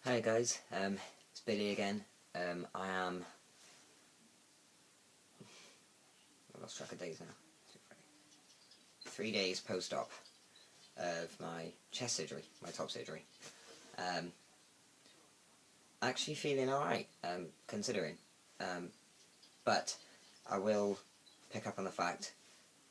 Hi guys, it's Billy again. I lost track of days now. 3 days post-op of my chest surgery, my top surgery. Actually feeling alright, considering. But I will pick up on the fact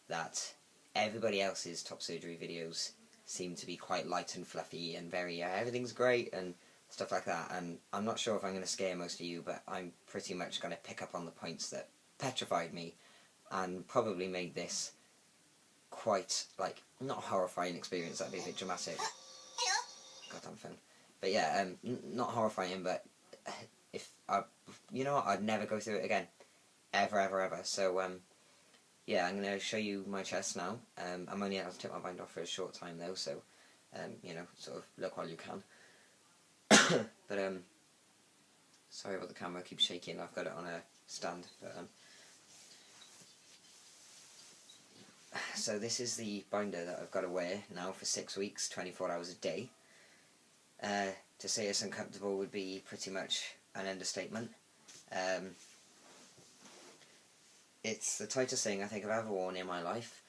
that everybody else's top surgery videos seem to be quite light and fluffy and very, everything's great and stuff like that, and I'm not sure if I'm going to scare most of you, but I'm pretty much going to pick up on the points that petrified me and probably made this quite, like, not a horrifying experience, that'd be a bit dramatic. Goddamn phone. But yeah, not horrifying, but if you know what, I'd never go through it again. Ever. So, yeah, I'm going to show you my chest now. I'm only able to take my bind off for a short time though, so, you know, sort of look while you can. But sorry about the camera, keeps shaking. I've got it on a stand. But so this is the binder that I've got to wear now for 6 weeks, 24 hours a day. To say it's uncomfortable would be pretty much an understatement. It's the tightest thing I think I've ever worn in my life,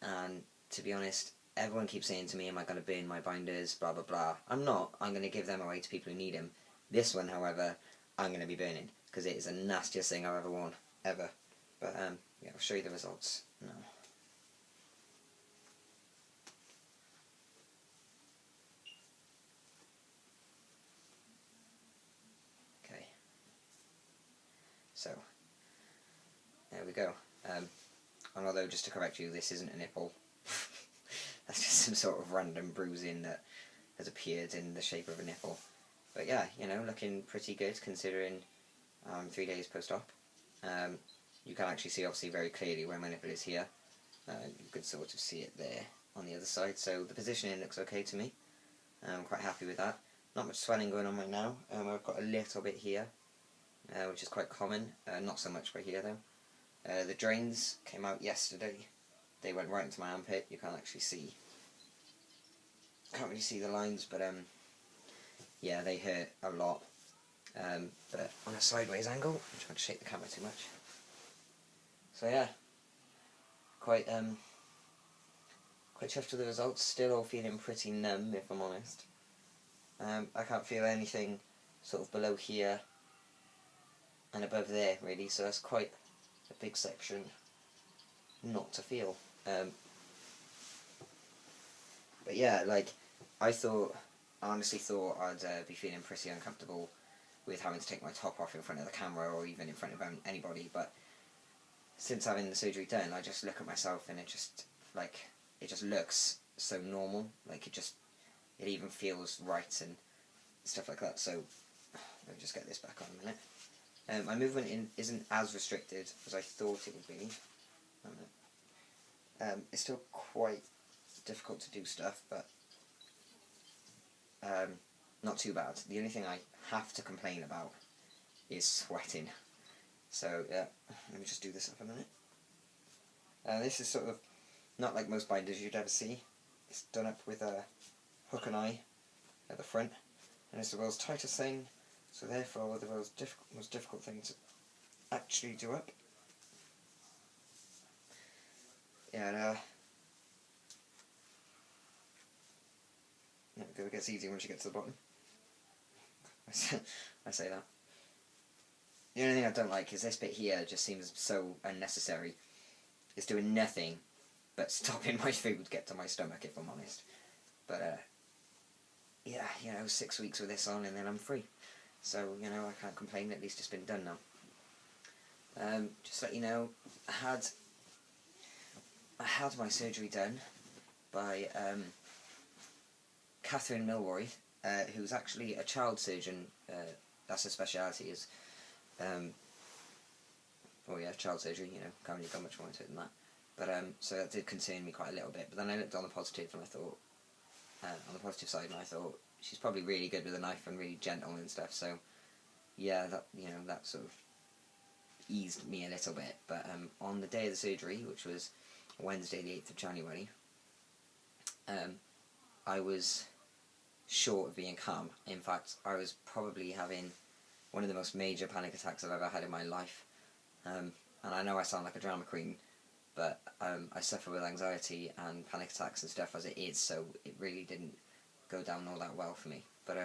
and to be honest, everyone keeps saying to me, am I going to burn my binders, blah blah blah. I'm not. I'm going to give them away to people who need them. This one, however, I'm going to be burning, because it is the nastiest thing I've ever worn, ever. But yeah, I'll show you the results now. Okay. So, there we go. And although, just to correct you, this isn't a nipple. That's just some sort of random bruising that has appeared in the shape of a nipple. But yeah, you know, looking pretty good considering 3 days post-op. You can actually see obviously very clearly where my nipple is here. You could sort of see it there on the other side. So the positioning looks okay to me. I'm quite happy with that. Not much swelling going on right now. I've got a little bit here, which is quite common. Not so much right here though. The drains came out yesterday. They went right into my armpit. You can't actually see. Can't really see the lines, but yeah, they hurt a lot. But on a sideways angle, I'm trying to shake the camera too much. So yeah, quite chuffed with the results. Still all feeling pretty numb, if I'm honest. I can't feel anything sort of below here and above there really, so that's quite a big section not to feel. But yeah, like, I honestly thought I'd be feeling pretty uncomfortable with having to take my top off in front of the camera or even in front of anybody, but since having the surgery done, I just look at myself and it just looks so normal, like it even feels right and stuff like that. So let me just get this back on a minute. My movement isn't as restricted as I thought it would be. It's still quite difficult to do stuff, but not too bad. The only thing I have to complain about is sweating. So yeah, let me just do this up a minute. This is sort of not like most binders you'd ever see. It's done up with a hook and eye at the front, and it's the world's tightest thing, so therefore the world's most difficult thing to actually do up. Yeah, and there we go, it gets easier once you get to the bottom. I say that. The only thing I don't like is this bit here just seems so unnecessary. It's doing nothing but stopping my food get to my stomach, if I'm honest. But yeah, you know, 6 weeks with this on and then I'm free. So, you know, I can't complain, at least it's been done now. Just to let you know, I had my surgery done by Catherine Milroy, who's actually a child surgeon. That's her speciality, is oh yeah, child surgery, you know, can't really go much more into it than that. But so that did concern me quite a little bit, but then I looked on the positive and I thought, on the positive side, and I thought, she's probably really good with a knife and really gentle and stuff, so yeah, that, you know, that sort of eased me a little bit. But on the day of the surgery, which was Wednesday the 8th of January, I was short of being calm. In fact, I was probably having one of the most major panic attacks I've ever had in my life. And I know I sound like a drama queen, but I suffer with anxiety and panic attacks and stuff as it is, so it really didn't go down all that well for me. But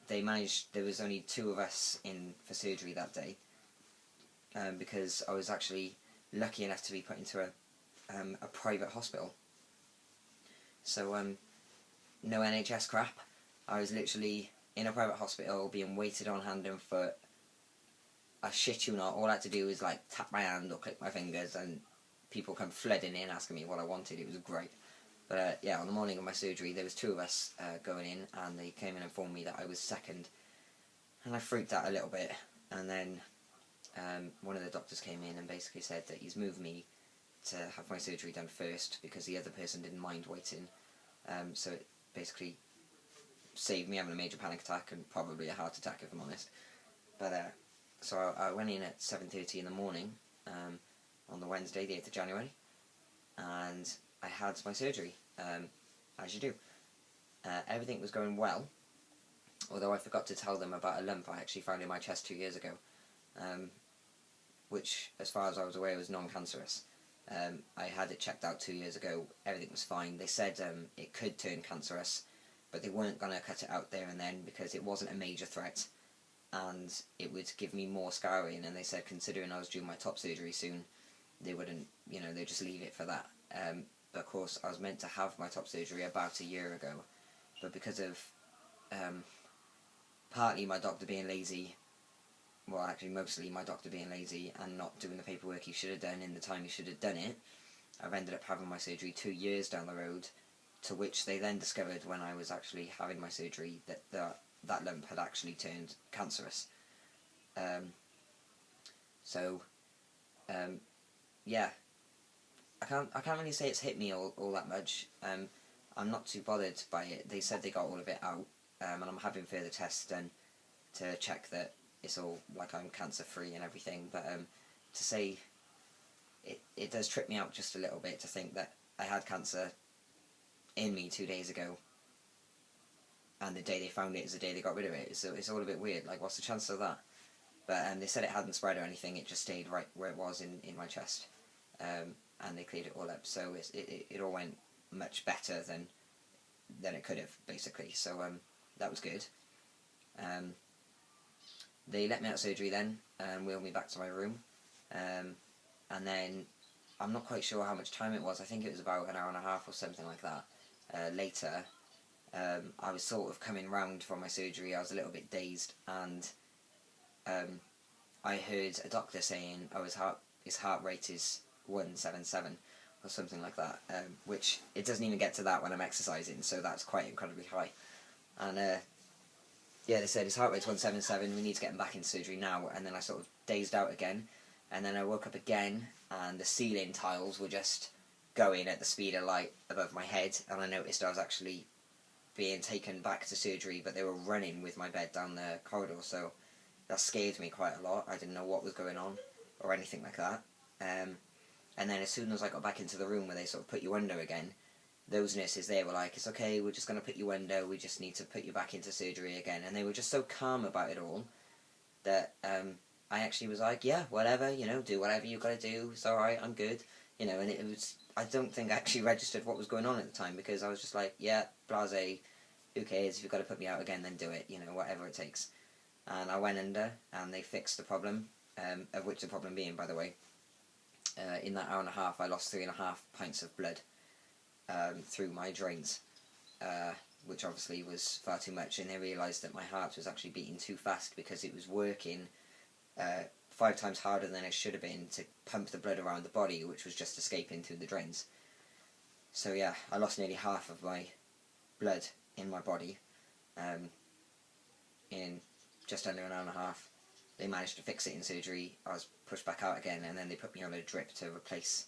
they managed. There was only 2 of us in for surgery that day, because I was actually lucky enough to be put into a private hospital. So no NHS crap. I was literally in a private hospital being waited on hand and foot. I shit you not, all I had to do was like tap my hand or click my fingers and people come flooding in asking me what I wanted. It was great. But yeah, on the morning of my surgery there was 2 of us going in, and they came and informed me that I was second, and I freaked out a little bit. And then one of the doctors came in and basically said that he's moved me to have my surgery done first because the other person didn't mind waiting. So it basically saved me having a major panic attack and probably a heart attack, if I'm honest. But so I went in at 7:30 in the morning on the Wednesday, the 8th of January, and I had my surgery, as you do. Everything was going well, although I forgot to tell them about a lump I actually found in my chest 2 years ago, which, as far as I was aware, was non-cancerous. I had it checked out 2 years ago, everything was fine. They said it could turn cancerous, but they weren't going to cut it out there and then because it wasn't a major threat, and it would give me more scarring, and they said considering I was due my top surgery soon, they wouldn't, they'd just leave it for that. But of course I was meant to have my top surgery about a year ago, but because of partly my doctor being lazy, well actually mostly my doctor being lazy and not doing the paperwork he should have done in the time he should have done it, I've ended up having my surgery 2 years down the road, to which they then discovered when I was actually having my surgery that that lump had actually turned cancerous. Yeah, I can't really say it's hit me all that much. I'm not too bothered by it. They said they got all of it out, and I'm having further tests done to check that it's all, like, I'm cancer free and everything. But to say it does trip me out just a little bit to think that I had cancer in me 2 days ago, and the day they found it is the day they got rid of it. So it's all a bit weird. Like, what's the chance of that? But they said it hadn't spread or anything. It just stayed right where it was in my chest, and they cleared it all up. So it all went much better than it could have, basically. So that was good. They let me out of surgery then, wheeled me back to my room, and then I'm not quite sure how much time it was. I think it was about an hour and a half or something like that. Later, I was sort of coming round from my surgery. I was a little bit dazed, and I heard a doctor saying, "Oh, his heart rate is 177 or something like that," which it doesn't even get to that when I'm exercising, so that's quite incredibly high. And yeah, they said his heart rate's 177. We need to get him back in surgery now. And then I sort of dazed out again, and then I woke up again, and the ceiling tiles were just going at the speed of light above my head, and I noticed I was actually being taken back to surgery, but they were running with my bed down the corridor, so that scared me quite a lot. I didn't know what was going on or anything like that. And then as soon as I got back into the room where they sort of put you under again, those nurses there were like, "It's okay, we're just going to put you under, we just need to put you back into surgery again." And they were just so calm about it all that I actually was like, "Yeah, whatever, do whatever you've got to do, it's alright, I'm good." And it was, I don't think I actually registered what was going on at the time, because I was just like, "Yeah, blasé, who cares, if you've got to put me out again, then do it, whatever it takes." And I went under, and they fixed the problem, of which the problem being, by the way, in that hour and a half I lost 3.5 pints of blood through my drains, which obviously was far too much, and they realised that my heart was actually beating too fast because it was working 5 times harder than it should have been to pump the blood around the body, which was just escaping through the drains. So yeah, I lost nearly half of my blood in my body in just under an hour and a half. They managed to fix it in surgery. I was pushed back out again, and then they put me on a drip to replace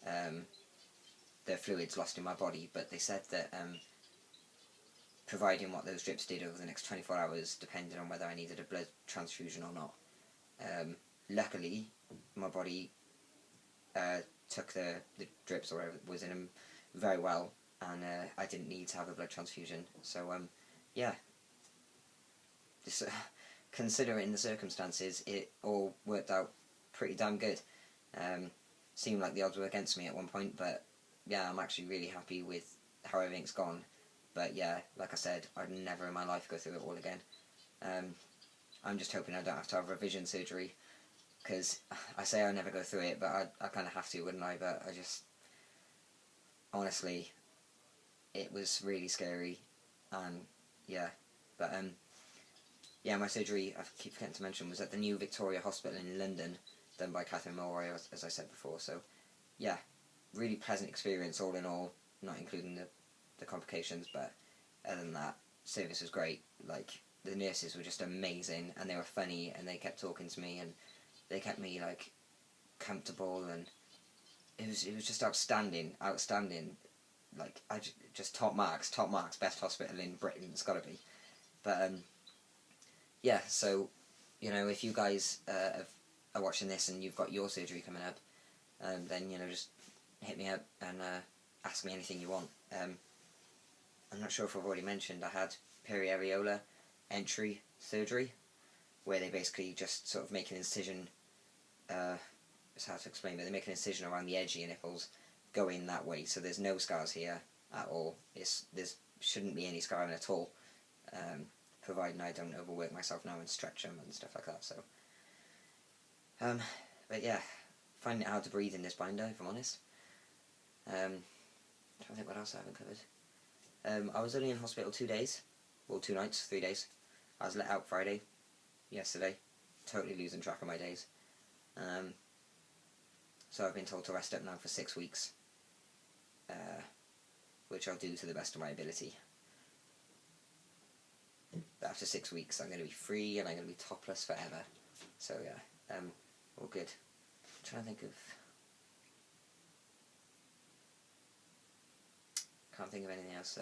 the fluids lost in my body. But they said that providing what those drips did over the next 24 hours depended on whether I needed a blood transfusion or not. Luckily, my body took the drips, or whatever was in them, very well, and I didn't need to have a blood transfusion. So yeah, just considering the circumstances, it all worked out pretty damn good. Seemed like the odds were against me at one point, but yeah, I'm actually really happy with how everything's gone. But yeah, like I said, I'd never in my life go through it all again. I'm just hoping I don't have to have revision surgery, because I say I'll never go through it, but I kind of have to, wouldn't I? But I just, honestly, it was really scary, and yeah, but yeah, my surgery, I keep forgetting to mention, was at the new Victoria Hospital in London, done by Catherine Mulroy, as I said before. So yeah, really pleasant experience all in all, not including the complications, but other than that, service was great. Like, the nurses were just amazing, and they were funny, and they kept talking to me, and they kept me like comfortable, and it was just outstanding. Like, just top marks, best hospital in Britain, it's got to be. But yeah, so if you guys are watching this and you've got your surgery coming up, then just hit me up and ask me anything you want. I'm not sure if I've already mentioned, I had periareolar entry surgery, where they basically just sort of make an incision. It's hard to explain, but they make an incision around the edge of your nipples, going that way. So there's no scars here at all. There shouldn't be any scarring at all, providing I don't overwork myself now and stretch them and stuff like that. So, but yeah, finding it hard to breathe in this binder, if I'm honest. Trying to think what else I haven't covered. I was only in hospital 2 days, well, 2 nights, 3 days. I was let out Friday, yesterday, totally losing track of my days. So I've been told to rest up now for 6 weeks, which I'll do to the best of my ability. But after 6 weeks, I'm going to be free and I'm going to be topless forever. So yeah, all good. I'm trying to think of... Can't think of anything else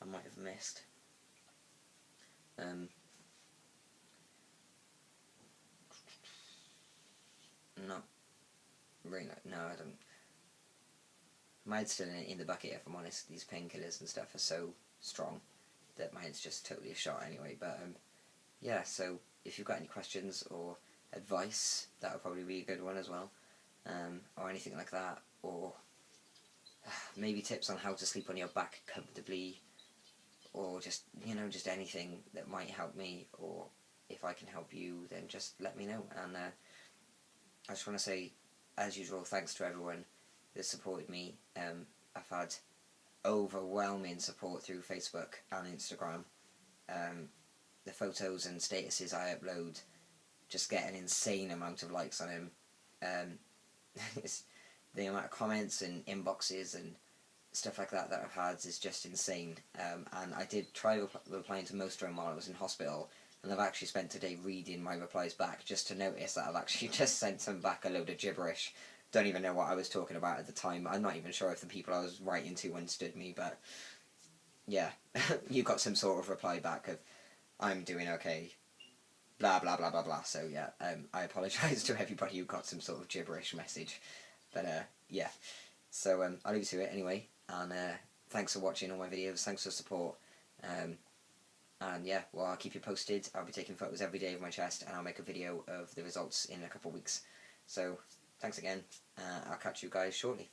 I might have missed. Not really. No, I don't. My head's still in the bucket, if I'm honest. These painkillers and stuff are so strong that my head's just totally a shot anyway. But yeah, so if you've got any questions or advice, that would probably be a good one as well, or anything like that, or maybe tips on how to sleep on your back comfortably, or just just anything that might help me, or if I can help you, then just let me know. And I just want to say, as usual, thanks to everyone that supported me. I've had overwhelming support through Facebook and Instagram. The photos and statuses I upload just get an insane amount of likes on them. It's, the amount of comments and inboxes and stuff like that I've had is just insane. And I did try replying to most of them while I was in hospital, and I've actually spent today reading my replies back just to notice that I've actually just sent them back a load of gibberish. Don't even know what I was talking about at the time. I'm not even sure if the people I was writing to understood me, but yeah, you got some sort of reply back of, I'm doing okay, blah blah blah blah blah. So yeah, I apologise to everybody who got some sort of gibberish message. But yeah, so I'll leave you to it anyway, and thanks for watching all my videos, thanks for the support, and yeah, well, I'll keep you posted. I'll be taking photos every day of my chest, and I'll make a video of the results in a couple of weeks. So thanks again, I'll catch you guys shortly.